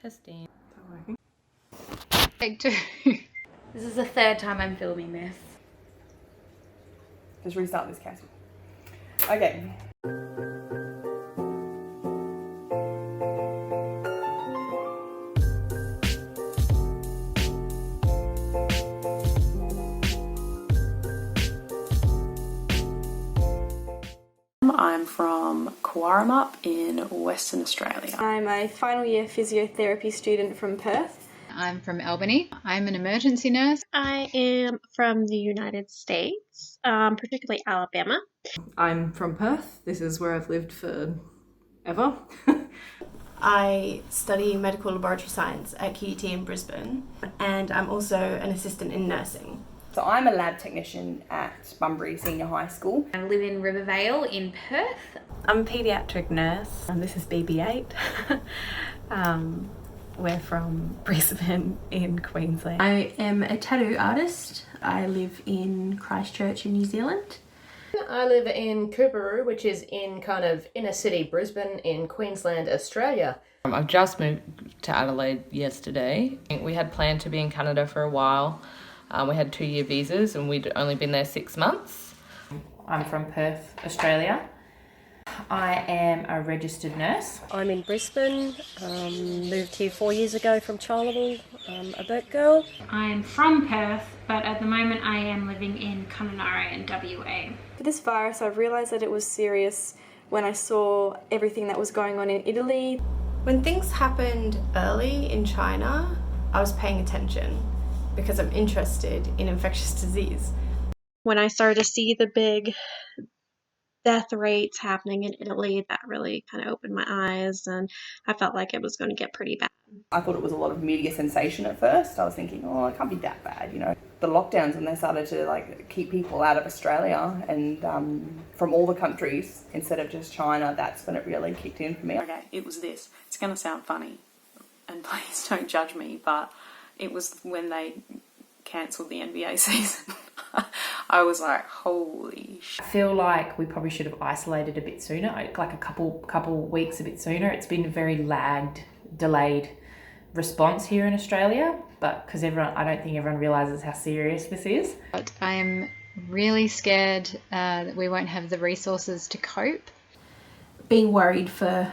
Testing. Take 2. This is the 3rd time I'm filming this. Just restart this, Cassie. Okay. I'm from Quarramup in Western Australia. I'm a final year physiotherapy student from Perth. I'm from Albany. I'm an emergency nurse. I am from the United States, particularly Alabama. I'm from Perth. This is where I've lived for ever. I study medical laboratory science at QUT in Brisbane, and I'm also an assistant in nursing. So I'm a lab technician at Bunbury Senior High School. I live in Rivervale in Perth. I'm a paediatric nurse, and this is BB8. We're from Brisbane in Queensland. I am a tattoo artist. I live in Christchurch in New Zealand. I live in Coorparoo, which is in kind of inner city Brisbane in Queensland, Australia. I've just moved to Adelaide yesterday. We had planned to be in Canada for a while. We had 2-year visas and we'd only been there 6 months. I'm from Perth, Australia. I am a registered nurse. I'm in Brisbane, moved here 4 years ago from Charleville, a Burt girl. I'm from Perth, but at the moment I am living in Kununurra in WA. For this virus, I realised that it was serious when I saw everything that was going on in Italy. When things happened early in China, I was paying attention because I'm interested in infectious disease. When I started to see the big death rates happening in Italy, that really kind of opened my eyes, and I felt like it was going to get pretty bad. I thought it was a lot of media sensation at first. I was thinking, oh, it can't be that bad, you know. The lockdowns, when they started to keep people out of Australia and from all the countries instead of just China, that's when it really kicked in for me. Okay, it was this. It's going to sound funny, and please don't judge me, but it was when they cancelled the NBA season. I was like, holy shit. I feel like we probably should have isolated a bit sooner, like a couple weeks a bit sooner. It's been a very delayed response here in Australia, but because I don't think everyone realises how serious this is. But I am really scared that we won't have the resources to cope. Being worried for,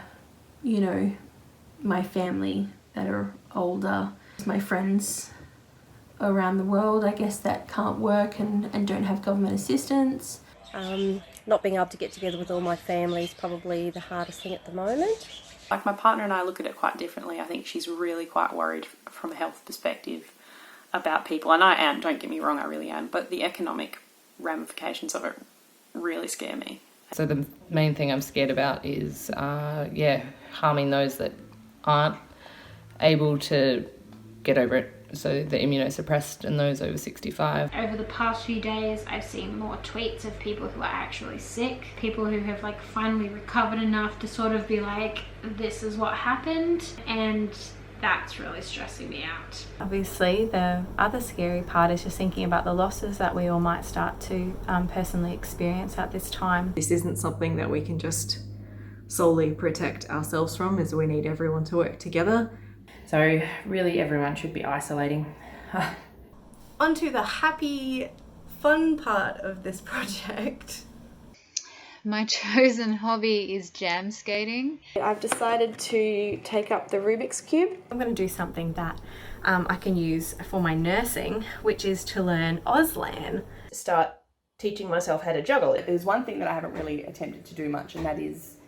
my family that are older, my friends around the world, I guess, that can't work and don't have government assistance. Not being able to get together with all my family is probably the hardest thing at the moment. Like, my partner and I look at it quite differently. I think she's really quite worried from a health perspective about people, and I am, don't get me wrong, I really am, but the economic ramifications of it really scare me. So the main thing I'm scared about is, harming those that aren't able to get over it. So the immunosuppressed and those over 65. Over the past few days, I've seen more tweets of people who are actually sick, people who have finally recovered enough to sort of be like, this is what happened, and that's really stressing me out. Obviously, the other scary part is just thinking about the losses that we all might start to personally experience at this time. This isn't something that we can just solely protect ourselves from, as we need everyone to work together. So really everyone should be isolating. On to the happy, fun part of this project. My chosen hobby is jam skating. I've decided to take up the Rubik's Cube. I'm going to do something that I can use for my nursing, which is to learn Auslan. Start teaching myself how to juggle it. There's one thing that I haven't really attempted to do much, and that is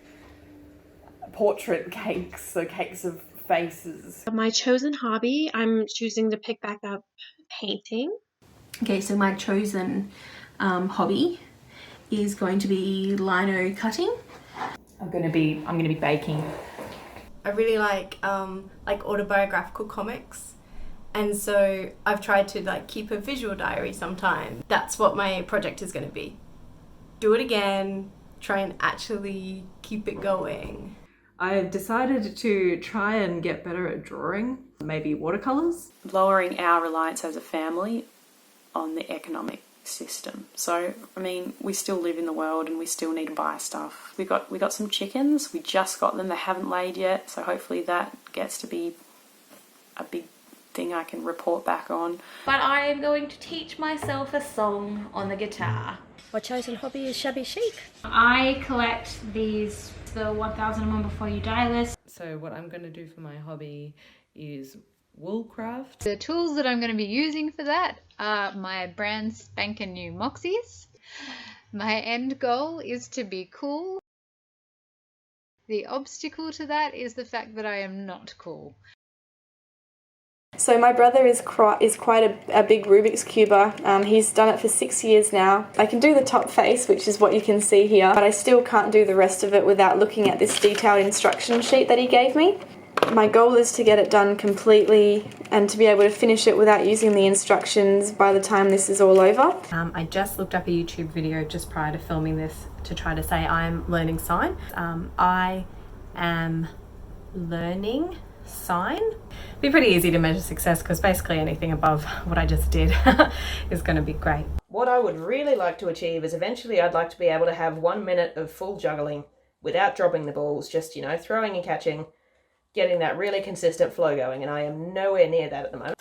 portrait cakes, so cakes of faces. My chosen hobby, I'm choosing to pick back up painting. Okay, so my chosen hobby is going to be lino cutting. I'm gonna be baking. I really like autobiographical comics, and so I've tried to keep a visual diary sometimes. That's what my project is going to be. Do it again, try and actually keep it going. I have decided to try and get better at drawing, maybe watercolours. Lowering our reliance as a family on the economic system. So, I mean, we still live in the world and we still need to buy stuff. We got some chickens, we just got them, they haven't laid yet, so hopefully that gets to be a big thing I can report back on. But I am going to teach myself a song on the guitar. My chosen hobby is shabby chic. I collect these, the 1001 Before You Die list. So what I'm going to do for my hobby is wool craft. The tools that I'm going to be using for that are my brand spanking new Moxies. My end goal is to be cool. The obstacle to that is the fact that I am not cool. So my brother is quite a big Rubik's cuber. He's done it for 6 years now. I can do the top face, which is what you can see here, but I still can't do the rest of it without looking at this detailed instruction sheet that he gave me. My goal is to get it done completely and to be able to finish it without using the instructions by the time this is all over. I just looked up a YouTube video just prior to filming this to try to say I'm learning sign. I am learning sign. Be pretty easy to measure success because basically anything above what I just did is going to be great. What I would really like to achieve is eventually I'd like to be able to have 1 minute of full juggling without dropping the balls, just, you know, throwing and catching, getting that really consistent flow going, and I am nowhere near that at the moment.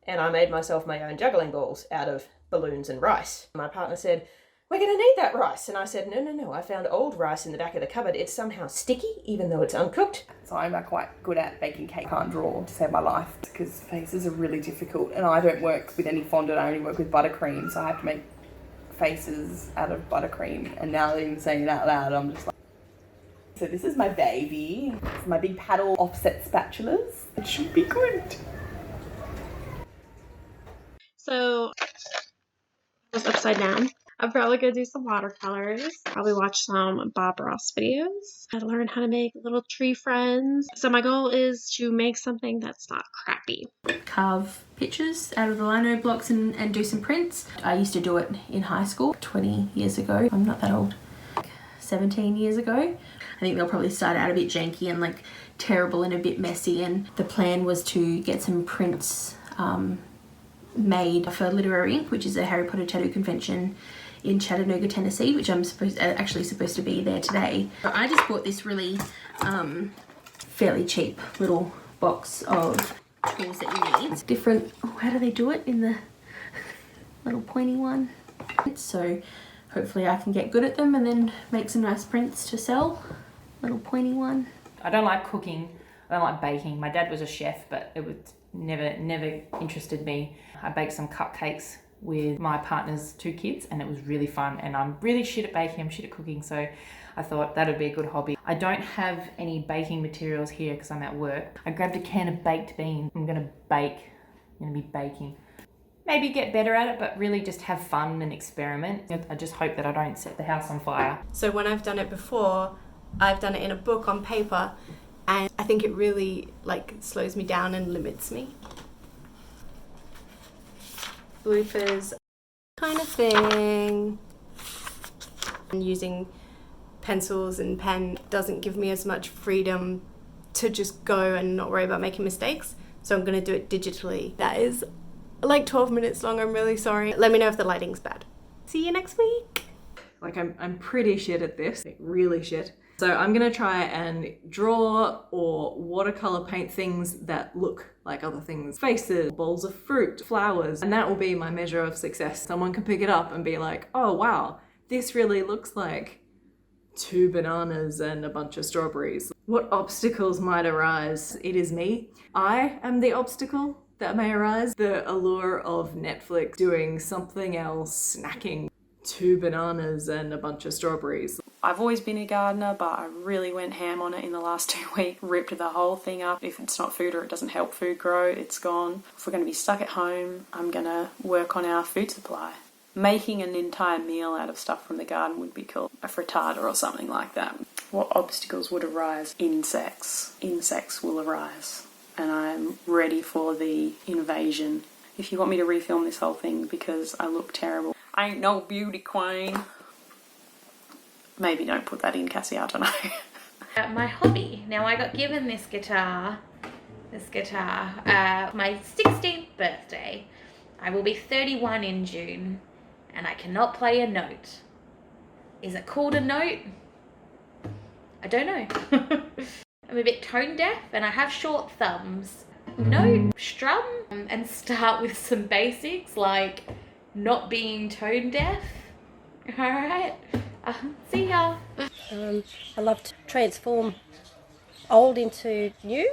And I made myself my own juggling balls out of balloons and rice. My partner said, "We're going to need that rice." And I said, no, I found old rice in the back of the cupboard. It's somehow sticky, even though it's uncooked. So I'm quite good at baking cake. I can't draw to save my life because faces are really difficult. And I don't work with any fondant, I only work with buttercream. So I have to make faces out of buttercream. And now even saying it out loud, I'm just like... So this is my baby. It's my big paddle offset spatulas. It should be good. So, just upside down. I'm probably gonna do some watercolors. Probably watch some Bob Ross videos. I learn how to make little tree friends. So my goal is to make something that's not crappy. Carve pictures out of the lino blocks and do some prints. I used to do it in high school 20 years ago. I'm not that old. 17 years ago. I think they'll probably start out a bit janky and like terrible and a bit messy, and the plan was to get some prints made for Literary, which is a Harry Potter tattoo convention in Chattanooga, Tennessee, which I'm actually supposed to be there today. I just bought this really fairly cheap little box of tools that you need. It's different. Oh, how do they do it in the little pointy one? So hopefully I can get good at them and then make some nice prints to sell. Little pointy one. I don't like cooking. I don't like baking. My dad was a chef, but it was never interested me. I baked some cupcakes with my partner's 2 kids and it was really fun, and I'm really shit at baking, I'm shit at cooking, so I thought that would be a good hobby. I don't have any baking materials here because I'm at work. I grabbed a can of baked beans. I'm gonna bake. I'm gonna be baking. Maybe get better at it, but really just have fun and experiment. I just hope that I don't set the house on fire. So when I've done it before, I've done it in a book on paper, and I think it really like slows me down and limits me. Bloopers kind of thing. And using pencils and pen doesn't give me as much freedom to just go and not worry about making mistakes. So I'm going to do it digitally. That is like 12 minutes long. I'm really sorry. Let me know if the lighting's bad. See you next week. Like I'm pretty shit at this, like really shit. So I'm gonna try and draw or watercolor paint things that look like other things. Faces, bowls of fruit, flowers, and that will be my measure of success. Someone can pick it up and be like, oh wow, this really looks like 2 bananas and a bunch of strawberries. What obstacles might arise? It is me. I am the obstacle that may arise. The allure of Netflix doing something else, snacking, 2 bananas and a bunch of strawberries. I've always been a gardener, but I really went ham on it in the last 2 weeks. Ripped the whole thing up. If it's not food or it doesn't help food grow, it's gone. If we're going to be stuck at home, I'm going to work on our food supply. Making an entire meal out of stuff from the garden would be cool. A frittata or something like that. What obstacles would arise? Insects. Insects will arise. And I'm ready for the invasion. If you want me to refilm this whole thing because I look terrible. I ain't no beauty queen. Maybe don't put that in, Cassie, I don't know. My hobby. Now I got given this guitar, my 16th birthday. I will be 31 in June and I cannot play a note. Is it called a note? I don't know. I'm a bit tone deaf and I have short thumbs. No strum and start with some basics like not being tone deaf. Alright, see ya. I love to transform old into new.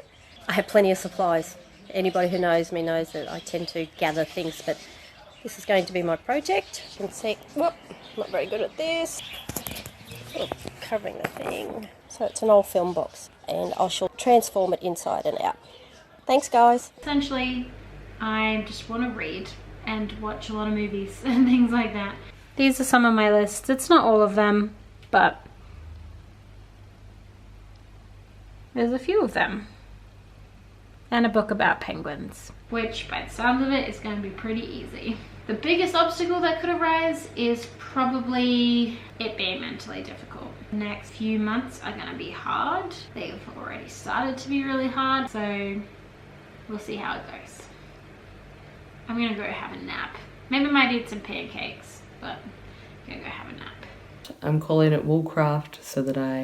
I have plenty of supplies. Anybody who knows me knows that I tend to gather things, but this is going to be my project. You can see, whoop, not very good at this. Oh, covering the thing. So it's an old film box and I shall transform it inside and out. Thanks guys. Essentially, I just want to read and watch a lot of movies and things like that. These are some of my lists. It's not all of them, but there's a few of them. And a book about penguins, which by the sound of it is going to be pretty easy. The biggest obstacle that could arise is probably it being mentally difficult. The next few months are going to be hard. They've already started to be really hard, so we'll see how it goes. I'm going to go have a nap. Maybe I might eat some pancakes, but I'm going to go have a nap. I'm calling it Woolcraft so that I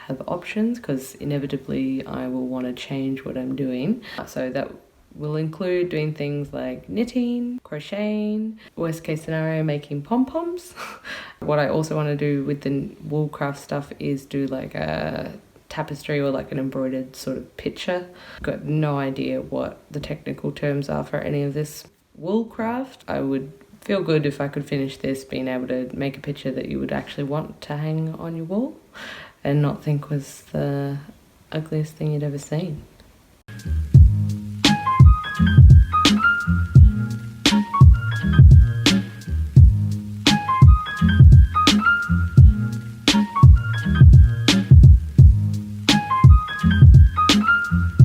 have options, because inevitably I will want to change what I'm doing. So that will include doing things like knitting, crocheting, worst case scenario making pom-poms. What I also want to do with the Woolcraft stuff is do like a tapestry or like an embroidered sort of picture. Got no idea what the technical terms are for any of this Woolcraft. I would feel good if I could finish this being able to make a picture that you would actually want to hang on your wall and not think was the ugliest thing you'd ever seen.